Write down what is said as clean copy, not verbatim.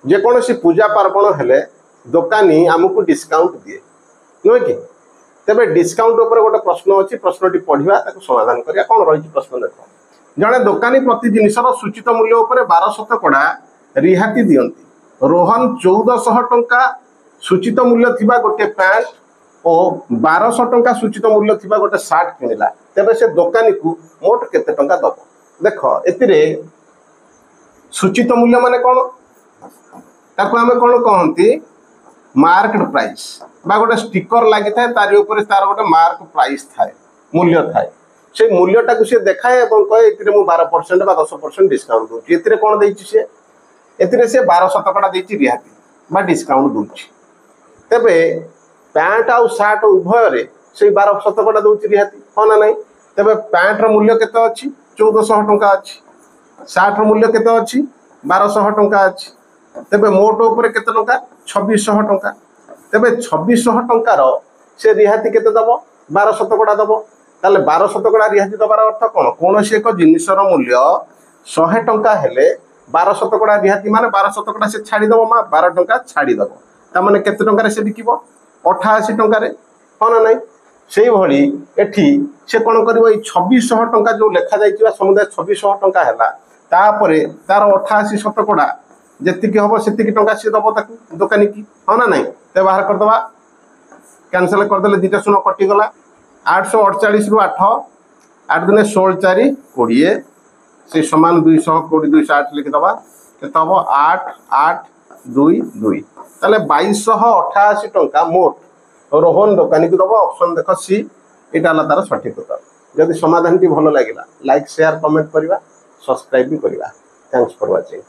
जेकोसी पूजा पार्वण हेले दोकानी आमको डिस्काउंट दिए नुहे कि तेरे डिस्काउंट उपर गोटे प्रश्न अच्छी प्रश्नटी पढ़ा समाधान करिया कौन रही प्रश्न देख जड़े दोकानी प्रति जिनसर सूचित मूल्य उपर 12% रिहाती दियंती रोहन 1400 टंका सूचित मूल्य थिबा गोटे पैंट और 1200 टंका सूचित मूल्य थिबा गोटे सार्ट किनिला तेरे से दोकानी को मोट केते टंका दब देख एतिरे सूचित मूल्य माने कौन ताको आमे कौन कहंती मार्केट प्राइस बा गोटे स्टिकर लगी थाए तार ऊपर तार गोटे मार्क प्राइस थाए मूल्य थाए से मूल्यटा को सी देखाए और कहे ये मुझे 12% बा 10% डिस्काउंट दूसरी एतिरे कौन देछि से एतिरे से 12% देछि रिहाती बा डिस्काउंट दूछि तेबे पैंट आउ सार्ट उभय रे से 12% दूछि रिहाती हाँ ना नहीं तेबे पैंट रो मूल्य केते अछि 1400 टंका अछि सार्ट रो मूल्य केते अछि 1200 टंका अछि तेबे मोट ऊपर केते टंका 2600 टंका तेबे 2600 टंकार से रिहाती केते दब 12% दब ताले 12% रिहाती दबार अर्थ कौन कौन से एक जिनसर मूल्य 100 टंका हेले 12% रिहाती माने 12% से छाड़ी दब मा 12 टंका छाड़ी दब ता माने केते टंका रे से बिकिबो 88 टंका रे हाँ ना नहीं से भली एठी से कौन करिवो 2600 टंका जो लेखा जाइतिबा समुदाय 2600 टंका हैला तापरे तार 88 शतकड़ा जेतिकी हम से टंका सी दब ताकू दोकानी की हाँ ना नहीं ते बाहर करदबा कैंसल करदेले दुटा शून्य कटिगला 848 रु 8 8 दिन 16 4 20 से समान 200 कोड़ी 208 लिखिदबा केते हम 8 8 2 2 ताले 2288 टंका मोट रोहन दोकानी को दबा ऑप्शन देख सी एटा तार सठिक उत्तर जदि समाधान टी भलो लागिला लाइक शेयर कमेंट करबा सब्सक्राइब भी करबा थैंक्स फॉर वाचिंग।